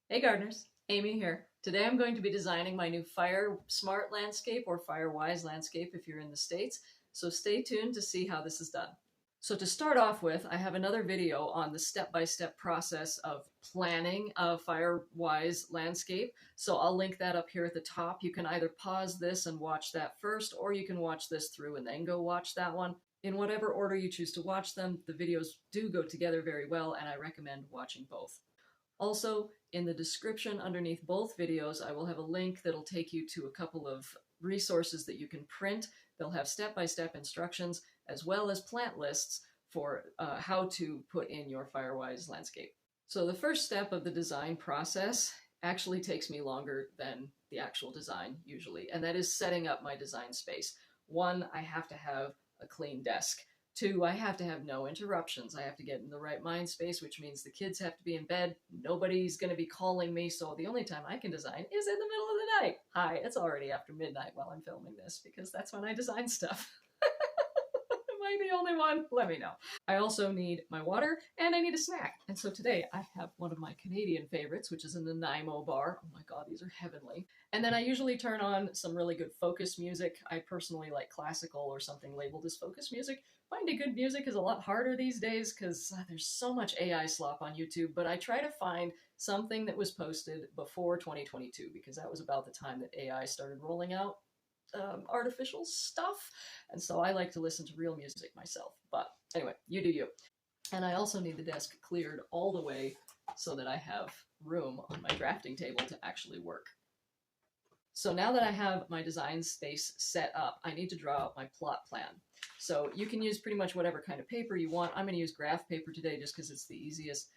Hey gardeners, Amy here. Today I'm going to be designing my new Fire Smart landscape or Fire Wise landscape if you're in the States. So stay tuned to see how this is done. So to start off with, I have another video on the step-by-step process of planning a Fire-Wise landscape. So I'll link that up here at the top. You can either pause this and watch that first, or you can watch this through and then go watch that one. In whatever order you choose to watch them, the videos do go together very well, and I recommend watching both. Also, in the description underneath both videos, I will have a link that'll take you to a couple of resources that you can print. They'll have step-by-step instructions as well as plant lists for how to put in your Firewise landscape. So the first step of the design process actually takes me longer than the actual design usually, and that is setting up my design space. One, I have to have a clean desk. Two, I have to have no interruptions. I have to get in the right mind space, which means the kids have to be in bed. Nobody's going to be calling me, so the only time I can design is in the middle of the night. Hi, it's already after midnight while I'm filming this because that's when I design stuff. Am I the only one? Let me know. I also need my water and I need a snack. And so today I have one of my Canadian favorites, which is a Nanaimo bar. Oh my god, these are heavenly. And then I usually turn on some really good focus music. I personally like classical or something labeled as focus music. Finding good music is a lot harder these days because there's so much AI slop on YouTube, but I try to find something that was posted before 2022 because that was about the time that AI started rolling out artificial stuff. And so I like to listen to real music myself. But anyway, you do you. And I also need the desk cleared all the way so that I have room on my drafting table to actually work. So now that I have my design space set up, I need to draw out my plot plan. So you can use pretty much whatever kind of paper you want. I'm going to use graph paper today just because it's the easiest.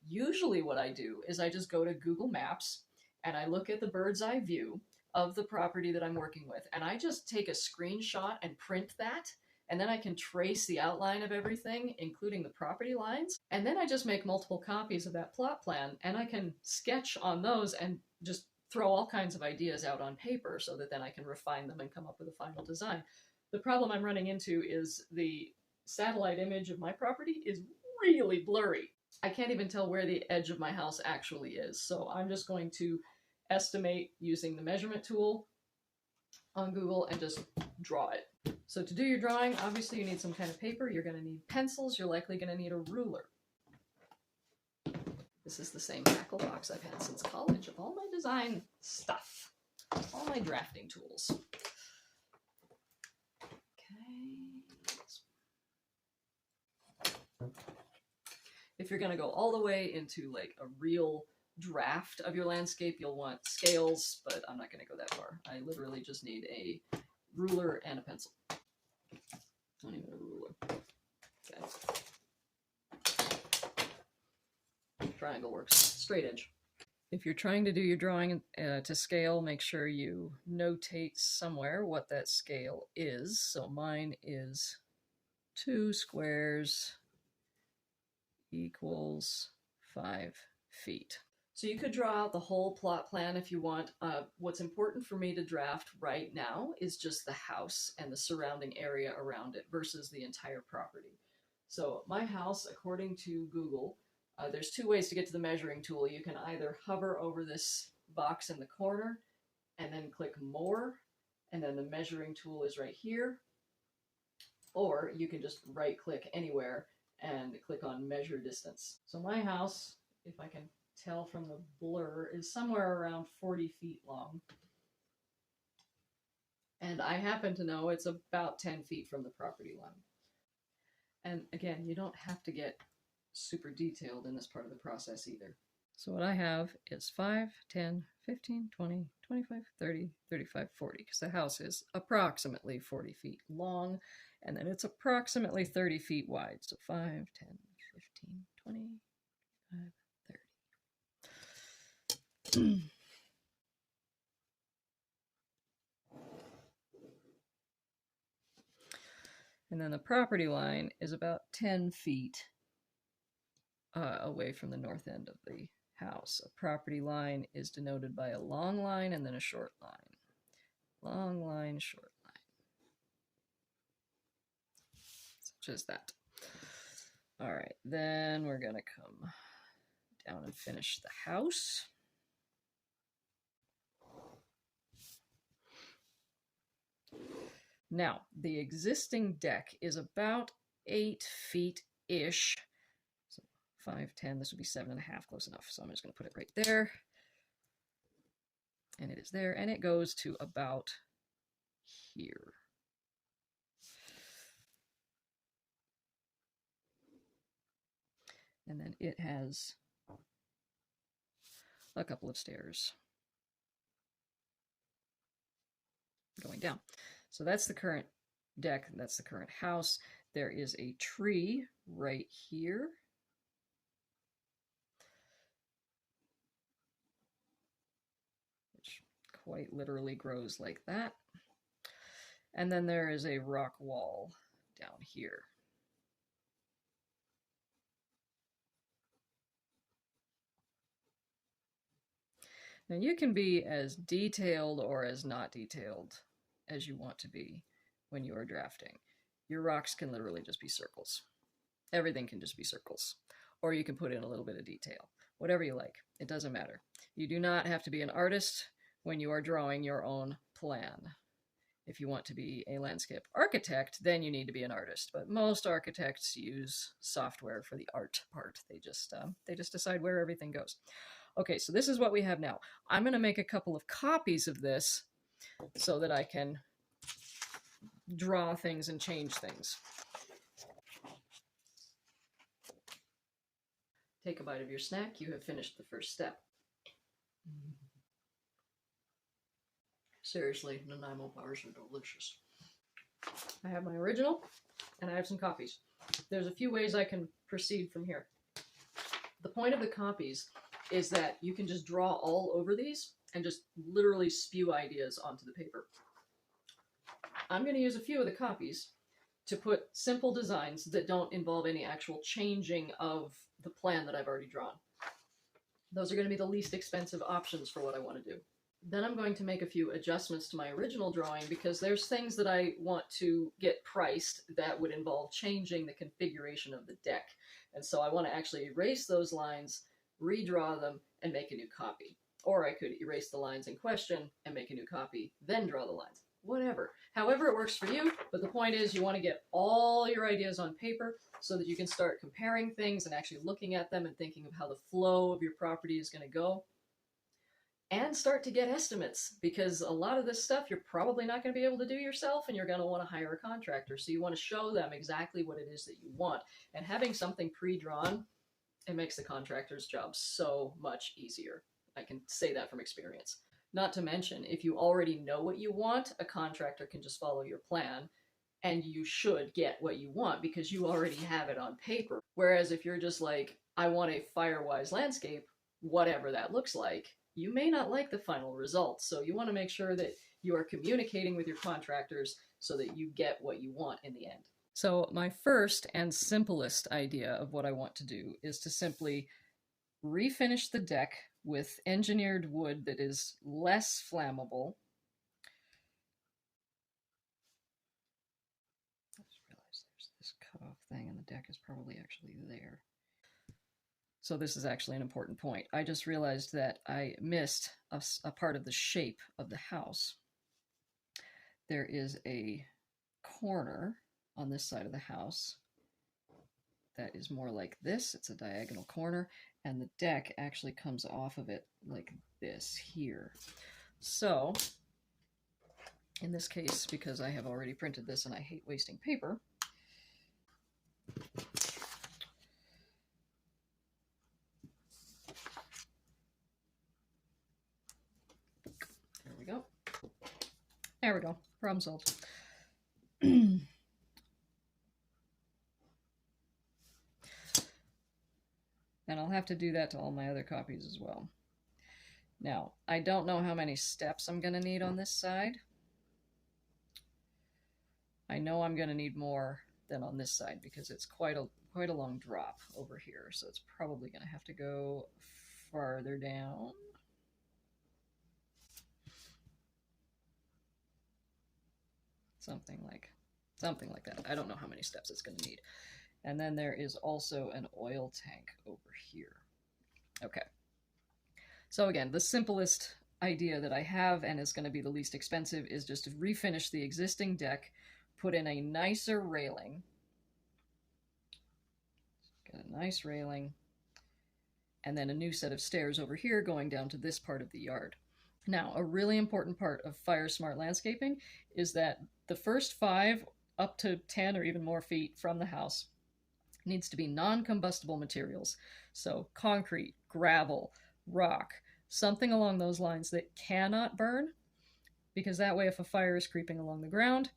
Usually what I do is I just go to Google Maps and I look at the bird's eye view of the property that I'm working with. And I just take a screenshot and print that. And then I can trace the outline of everything, including the property lines. And then I just make multiple copies of that plot plan and I can sketch on those and just throw all kinds of ideas out on paper so that then I can refine them and come up with a final design. The problem I'm running into is the satellite image of my property is really blurry. I can't even tell where the edge of my house actually is. So I'm just going to estimate using the measurement tool on Google and just draw it. So to do your drawing, obviously you need some kind of paper. You're going to need pencils. You're likely going to need a ruler. This is the same tackle box I've had since college of all my design stuff, all my drafting tools. Okay. If you're going to go all the way into like a real draft of your landscape, you'll want scales, but I'm not going to go that far. I literally just need a ruler and a pencil. Not even a ruler. Okay. Triangle works. Straight edge. If you're trying to do your drawing to scale, make sure you notate somewhere what that scale is. So mine is 2 squares equals 5 feet. So you could draw out the whole plot plan if you want. What's important for me to draft right now is just the house and the surrounding area around it versus the entire property. So my house, according to Google, there's 2 ways to get to the measuring tool. You can either hover over this box in the corner and then click more, and then the measuring tool is right here. Or you can just right click anywhere and click on measure distance. So my house, if I can tell from the blur, is somewhere around 40 feet long. And I happen to know it's about 10 feet from the property line. And again, you don't have to get super detailed in this part of the process either. So what I have is 5, 10, 15, 20, 25, 30, 35, 40, because the house is approximately 40 feet long, and then it's approximately 30 feet wide. So 5, 10, 15, 20, 30. And then the property line is about 10 feet away from the north end of the house. A property line is denoted by a long line and then a short line. Long line, short line. Such as that. All right, then we're going to come down and finish the house. Now, the existing deck is about 8 feet-ish. So 5, 10, this would be 7.5, close enough. So I'm just going to put it right there. And it is there, and it goes to about here. And then it has a couple of stairs going down. So that's the current deck, that's the current house. There is a tree right here. Which quite literally grows like that. And then there is a rock wall down here. Now you can be as detailed or as not detailed as you want to be when you are drafting. Your rocks can literally just be circles. Everything can just be circles. Or you can put in a little bit of detail. Whatever you like. It doesn't matter. You do not have to be an artist when you are drawing your own plan. If you want to be a landscape architect, then you need to be an artist. But most architects use software for the art part. They just decide where everything goes. Okay, so this is what we have now. I'm going to make a couple of copies of this so that I can draw things and change things. Take a bite of your snack. You have finished the first step. Seriously, Nanaimo bars are delicious. I have my original, and I have some copies. There's a few ways I can proceed from here. The point of the copies is that you can just draw all over these and just literally spew ideas onto the paper. I'm going to use a few of the copies to put simple designs that don't involve any actual changing of the plan that I've already drawn. Those are going to be the least expensive options for what I want to do. Then I'm going to make a few adjustments to my original drawing because there's things that I want to get priced that would involve changing the configuration of the deck. And so I want to actually erase those lines, redraw them, and make a new copy. Or I could erase the lines in question and make a new copy, then draw the lines. Whatever. However it works for you, but the point is you want to get all your ideas on paper so that you can start comparing things and actually looking at them and thinking of how the flow of your property is going to go. And start to get estimates, because a lot of this stuff you're probably not going to be able to do yourself, and you're going to want to hire a contractor. So you want to show them exactly what it is that you want. And having something pre-drawn, it makes the contractor's job so much easier. I can say that from experience. Not to mention, if you already know what you want, a contractor can just follow your plan, and you should get what you want because you already have it on paper. Whereas if you're just like, I want a fire-wise landscape, whatever that looks like, you may not like the final result. So you want to make sure that you are communicating with your contractors so that you get what you want in the end. So my first and simplest idea of what I want to do is to simply refinish the deck with engineered wood that is less flammable. I just realized there's this cutoff thing and the deck is probably actually there. So this is actually an important point. I just realized that I missed a part of the shape of the house. There is a corner on this side of the house that is more like this. It's a diagonal corner, and the deck actually comes off of it like this here. So in this case, because I have already printed this and I hate wasting paper, there we go. Problem solved. And I'll have to do that to all my other copies as well. Now, I don't know how many steps I'm going to need on this side. I know I'm going to need more than on this side because it's quite a long drop over here. So it's probably going to have to go farther down. Something like that. I don't know how many steps it's going to need. And then there is also an oil tank over here. Okay. So again, the simplest idea that I have and is going to be the least expensive is just to refinish the existing deck, put in a nicer railing, get a nice railing, and then a new set of stairs over here going down to this part of the yard. Now, a really important part of fire smart landscaping is that the first 5 up to 10 or even more feet from the house needs to be non-combustible materials. So concrete, gravel, rock, something along those lines that cannot burn, because that way if a fire is creeping along the ground,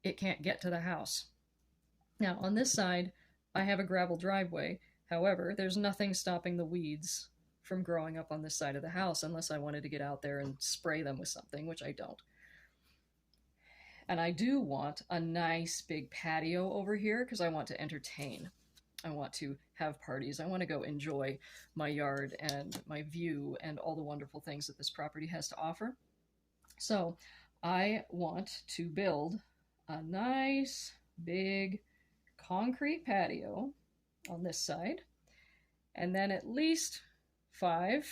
it can't get to the house. Now, on this side, I have a gravel driveway. However, there's nothing stopping the weeds from growing up on this side of the house unless I wanted to get out there and spray them with something, which I don't. And I do want a nice big patio over here because I want to entertain. I want to have parties. I want to go enjoy my yard and my view and all the wonderful things that this property has to offer. So I want to build a nice big concrete patio on this side, and then at least 5,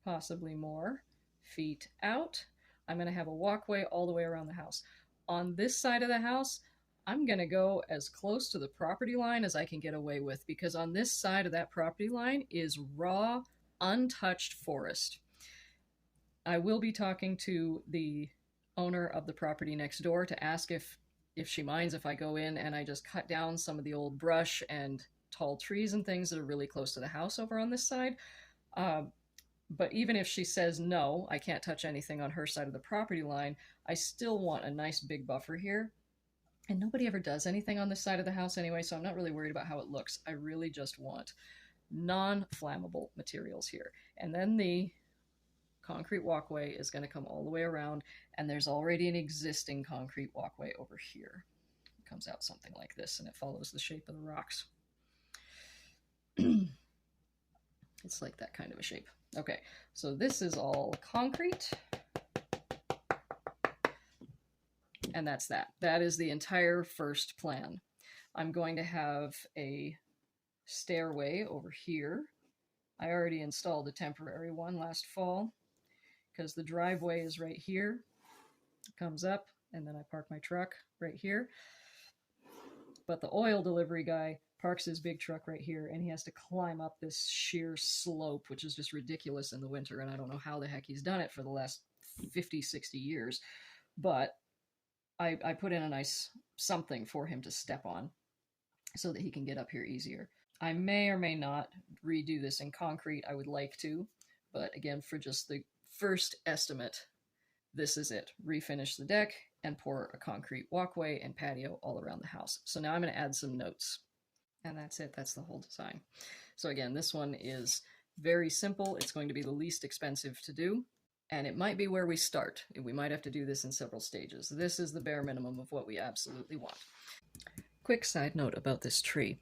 possibly more, feet out, I'm going to have a walkway all the way around the house. On this side of the house, I'm going to go as close to the property line as I can get away with, because on this side of that property line is raw, untouched forest. I will be talking to the owner of the property next door to ask if she minds if I go in and I just cut down some of the old brush and tall trees and things that are really close to the house over on this side. But even if she says no, I can't touch anything on her side of the property line, I still want a nice big buffer here. And nobody ever does anything on this side of the house anyway, so I'm not really worried about how it looks. I really just want non-flammable materials here. And then the concrete walkway is going to come all the way around, and there's already an existing concrete walkway over here. It comes out something like this, and it follows the shape of the rocks. It's like that kind of a shape. Okay, so this is all concrete. And that's that. That is the entire first plan. I'm going to have a stairway over here. I already installed a temporary one last fall because the driveway is right here. It comes up, and then I park my truck right here. But the oil delivery guy parks his big truck right here, and he has to climb up this sheer slope, which is just ridiculous in the winter, and I don't know how the heck he's done it for the last 50, 60 years. But I put in a nice something for him to step on so that he can get up here easier. I may or may not redo this in concrete. I would like to, but again, for just the first estimate, this is it. Refinish the deck and pour a concrete walkway and patio all around the house. So now I'm going to add some notes. And that's it. That's the whole design. So again, this one is very simple. It's going to be the least expensive to do. And it might be where we start. We might have to do this in several stages. This is the bare minimum of what we absolutely want. Quick side note about this tree.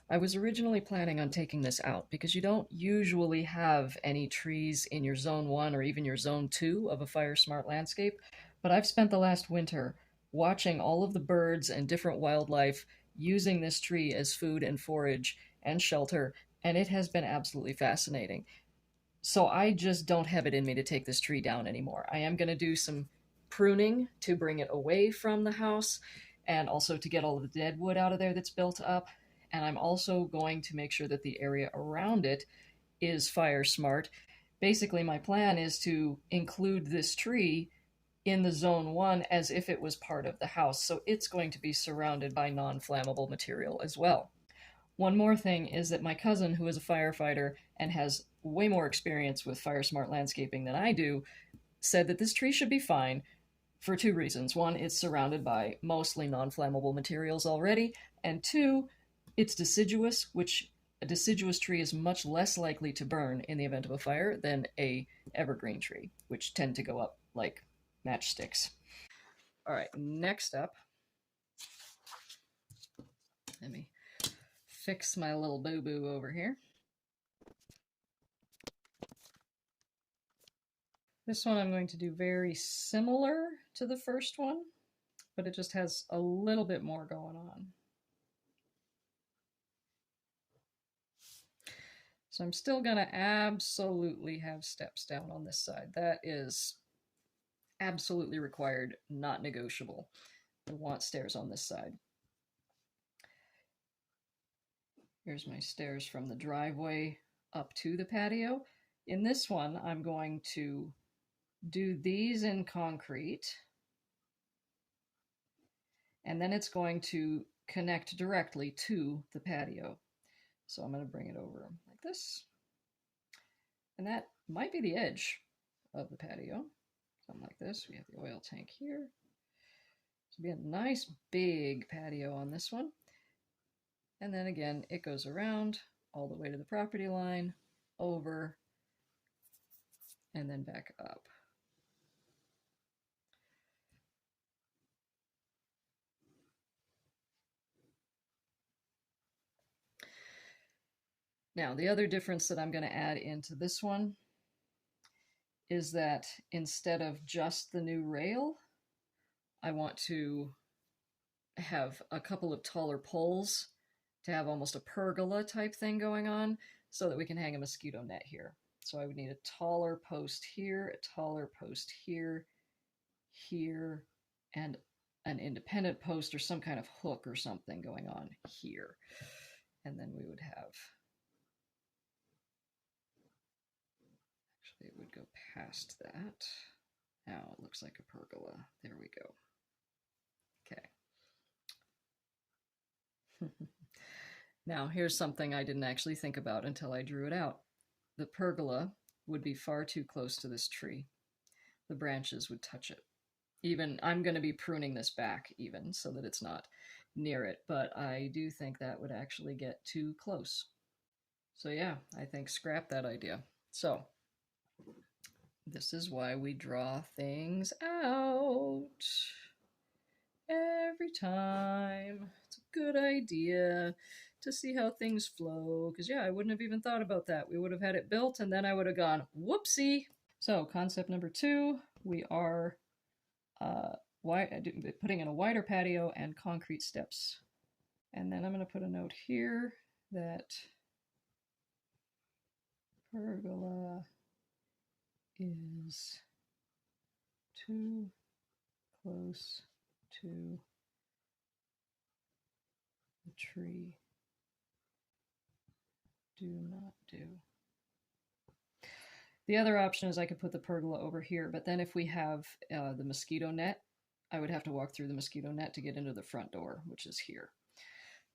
I was originally planning on taking this out because you don't usually have any trees in your zone 1 or even your zone 2 of a fire smart landscape. But I've spent the last winter watching all of the birds and different wildlife using this tree as food and forage and shelter, and it has been absolutely fascinating. So I just don't have it in me to take this tree down anymore. I am going to do some pruning to bring it away from the house and also to get all of the dead wood out of there that's built up. And I'm also going to make sure that the area around it is fire smart. Basically, my plan is to include this tree in the zone 1 as if it was part of the house. So it's going to be surrounded by non-flammable material as well. One more thing is that my cousin, who is a firefighter and has way more experience with fire smart landscaping than I do, said that this tree should be fine for 2 reasons. 1, it's surrounded by mostly non-flammable materials already, and 2, it's deciduous, which a deciduous tree is much less likely to burn in the event of a fire than a evergreen tree, which tend to go up like matchsticks. All right, next up, let me fix my little boo-boo over here. This one I'm going to do very similar to the first one, but it just has a little bit more going on. So I'm still going to absolutely have steps down on this side. That is absolutely required, not negotiable. I want stairs on this side. Here's my stairs from the driveway up to the patio. In this one, I'm going to do these in concrete, and then it's going to connect directly to the patio. So I'm going to bring it over like this, and that might be the edge of the patio. Something like this. We have the oil tank here. So be a nice big patio on this one. And then again, it goes around all the way to the property line, over, and then back up. Now, the other difference that I'm going to add into this one is that instead of just the new rail, I want to have a couple of taller poles to have almost a pergola type thing going on so that we can hang a mosquito net here. So I would need a taller post here, a taller post here, here, and an independent post or some kind of hook or something going on here. And then we would have, actually it would go past that. Now it looks like a pergola. There we go. Okay. Now here's something I didn't actually think about until I drew it out. The pergola would be far too close to this tree. The branches would touch it. Even, I'm going to be pruning this back even so that it's not near it, but I do think that would actually get too close. So yeah, I think scrap that idea. So this is why we draw things out every time. It's a good idea to see how things flow, because yeah, I wouldn't have even thought about that. We would have had it built and then I would have gone, whoopsie. So concept number 2, we are putting in a wider patio and concrete steps. And then I'm going to put a note here that pergola is too close to the tree. Do not do. The other option is I could put the pergola over here, but then if we have the mosquito net, I would have to walk through the mosquito net to get into the front door, which is here.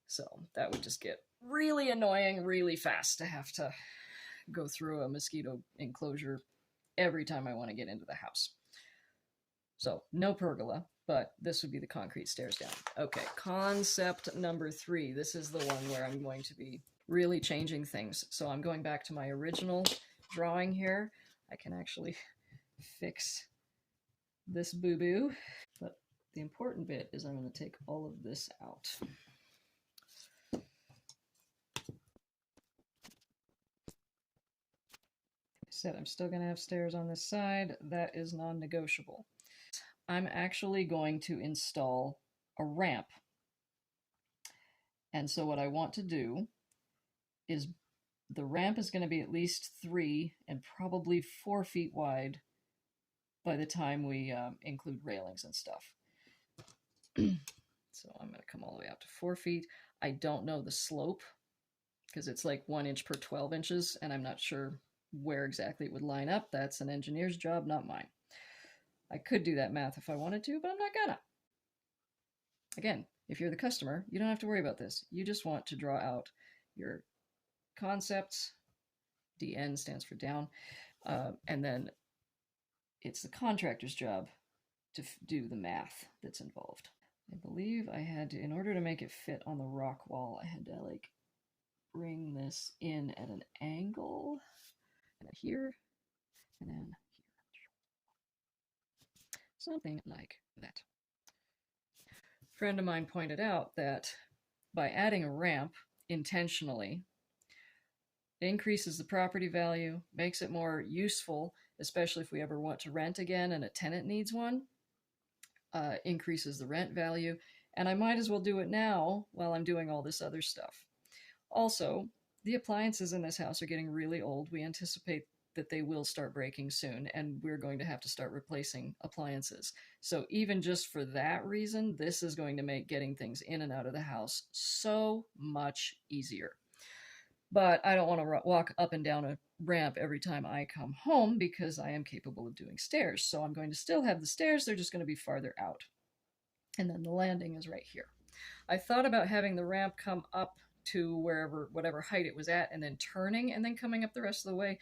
So that would just get really annoying really fast to have to go through a mosquito enclosure every time I want to get into the house. So no pergola, but this would be the concrete stairs down. Okay, concept number 3. This is the one where I'm going to be really changing things. So I'm going back to my original drawing here. I can actually fix this boo-boo, but the important bit is I'm going to take all of this out. Said I'm still going to have stairs on this side. That is non-negotiable. I'm actually going to install a ramp. And so what I want to do is the ramp is going to be at least 3 and probably 4 feet wide by the time we include railings and stuff. So I'm going to come all the way out to 4 feet. I don't know the slope because it's like 1 inch per 12 inches, and I'm not sure where exactly it would line up. That's an engineer's job, not mine. I could do that math if I wanted to, but I'm not gonna. Again, if you're the customer, you don't have to worry about this. You just want to draw out your concepts. DN stands for down. And then it's the contractor's job to do the math that's involved. I believe I had to, in order to make it fit on the rock wall, I had to like bring this in at an angle, and here, and then here. Something like that. A friend of mine pointed out that by adding a ramp intentionally, it increases the property value, makes it more useful, especially if we ever want to rent again and a tenant needs one, increases the rent value, and I might as well do it now while I'm doing all this other stuff. Also, The appliances in this house are getting really old. We anticipate that they will start breaking soon, and we're going to have to start replacing appliances. So even just for that reason, this is going to make getting things in and out of the house so much easier. But I don't want to walk up and down a ramp every time I come home because I am capable of doing stairs. So I'm going to still have the stairs, they're just going to be farther out. And then the landing is right here. I thought about having the ramp come up to whatever height it was at, and then turning and then coming up the rest of the way.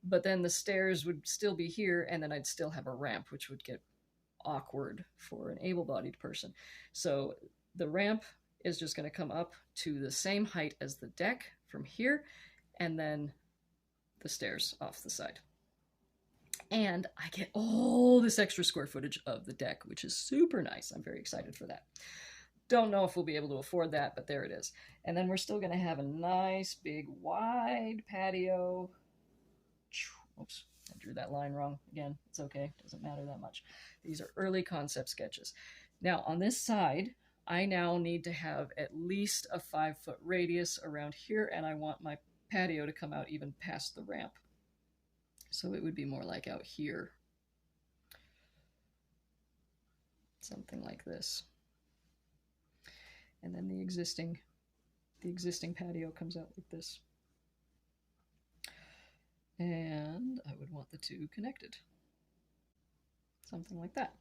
But then the stairs would still be here, and then I'd still have a ramp, which would get awkward for an able-bodied person. So the ramp is just going to come up to the same height as the deck from here, and then the stairs off the side. And I get all this extra square footage of the deck, which is super nice. I'm very excited for that. Don't know if we'll be able to afford that, but there it is. And then we're still going to have a nice, big, wide patio. Oops, I drew that line wrong. Again, it's okay. Doesn't matter that much. These are early concept sketches. Now, on this side, I now need to have at least a 5-foot radius around here, and I want my patio to come out even past the ramp. So it would be more like out here. Something like this. And then the existing patio comes out like this. And I would want the two connected. Something like that.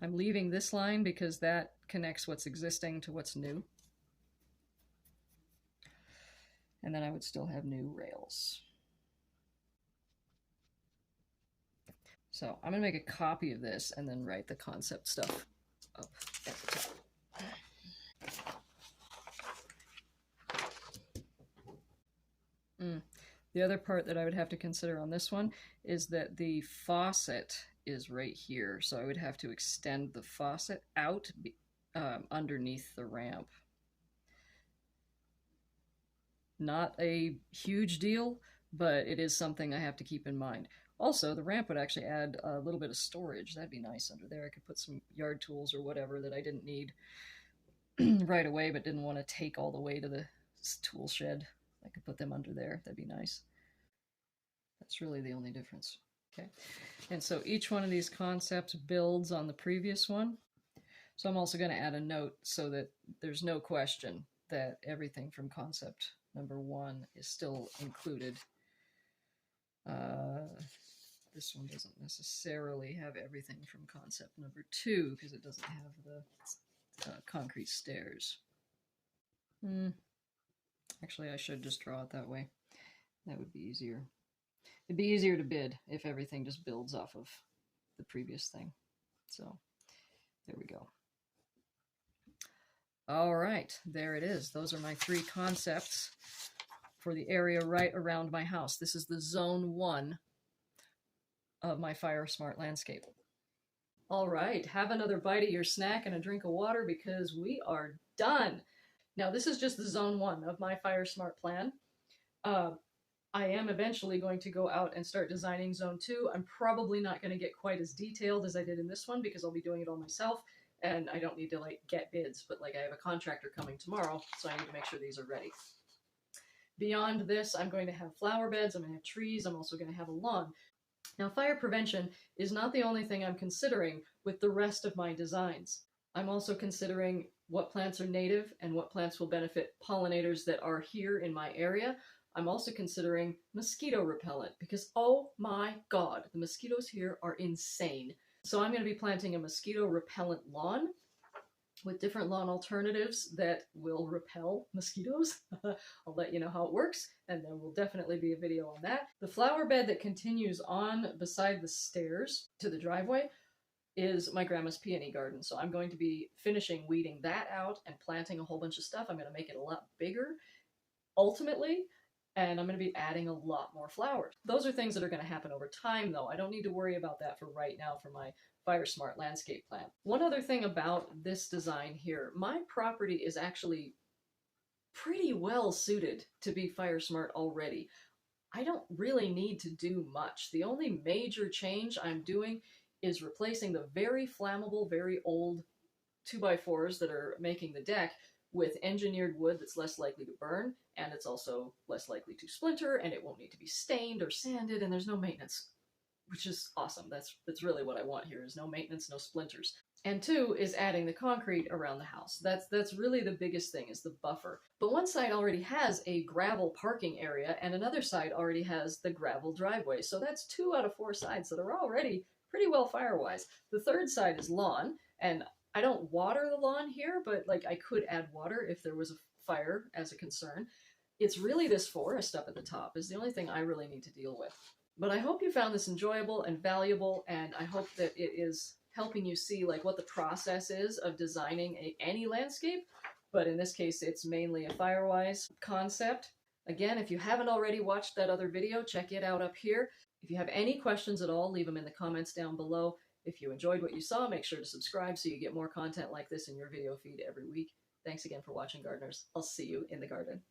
I'm leaving this line because that connects what's existing to what's new. And then I would still have new rails. So I'm going to make a copy of this and then write the concept stuff up at the top. The other part that I would have to consider on this one is that the faucet is right here. So I would have to extend the faucet out underneath the ramp. Not a huge deal, but it is something I have to keep in mind. Also, the ramp would actually add a little bit of storage. That'd be nice under there. I could put some yard tools or whatever that I didn't need right away, but didn't want to take all the way to the tool shed. I could put them under there. That'd be nice. That's really the only difference. Okay, and so each one of these concepts builds on the previous one. So I'm also going to add a note so that there's no question that everything from concept number 1 is still included. This one doesn't necessarily have everything from concept number 2 because it doesn't have the concrete stairs. Actually, I should just draw it that way. That would be easier. It'd be easier to bid if everything just builds off of the previous thing. So there we go. All right, there it is. Those are my 3 concepts for the area right around my house. This is the zone 1 of my Fire Smart landscape. All right, have another bite of your snack and a drink of water because we are done. Now, this is just the zone 1 of my Fire Smart plan. I am eventually going to go out and start designing zone 2. I'm probably not going to get quite as detailed as I did in this one because I'll be doing it all myself and I don't need to get bids, but I have a contractor coming tomorrow, so I need to make sure these are ready. Beyond this, I'm going to have flower beds, I'm going to have trees, I'm also going to have a lawn. Now, fire prevention is not the only thing I'm considering with the rest of my designs. I'm also considering what plants are native and what plants will benefit pollinators that are here in my area. I'm also considering mosquito repellent because, oh my God, the mosquitoes here are insane. So I'm going to be planting a mosquito repellent lawn with different lawn alternatives that will repel mosquitoes. I'll let you know how it works, and there will definitely be a video on that. The flower bed that continues on beside the stairs to the driveway is my grandma's peony garden. So I'm going to be finishing weeding that out and planting a whole bunch of stuff. I'm going to make it a lot bigger ultimately, and I'm going to be adding a lot more flowers. Those are things that are going to happen over time though. I don't need to worry about that for right now for my Fire Smart landscape plan. One other thing about this design here, my property is actually pretty well suited to be Fire Smart already. I don't really need to do much. The only major change I'm doing is replacing the very flammable, very old 2x4s that are making the deck with engineered wood that's less likely to burn, and it's also less likely to splinter, and it won't need to be stained or sanded, and there's no maintenance, which is awesome. That's really what I want here, is no maintenance, no splinters. And two is adding the concrete around the house. That's really the biggest thing, is the buffer. But one side already has a gravel parking area, and another side already has the gravel driveway. So that's 2 out of 4 sides that are already pretty well fire-wise. The third side is lawn, and I don't water the lawn here, but like I could add water if there was a fire as a concern. It's really this forest up at the top is the only thing I really need to deal with. But I hope you found this enjoyable and valuable, and I hope that it is helping you see like what the process is of designing any landscape. But in this case, it's mainly a Firewise concept. Again, if you haven't already watched that other video, check it out up here. If you have any questions at all, leave them in the comments down below. If you enjoyed what you saw, make sure to subscribe so you get more content like this in your video feed every week. Thanks again for watching, gardeners. I'll see you in the garden.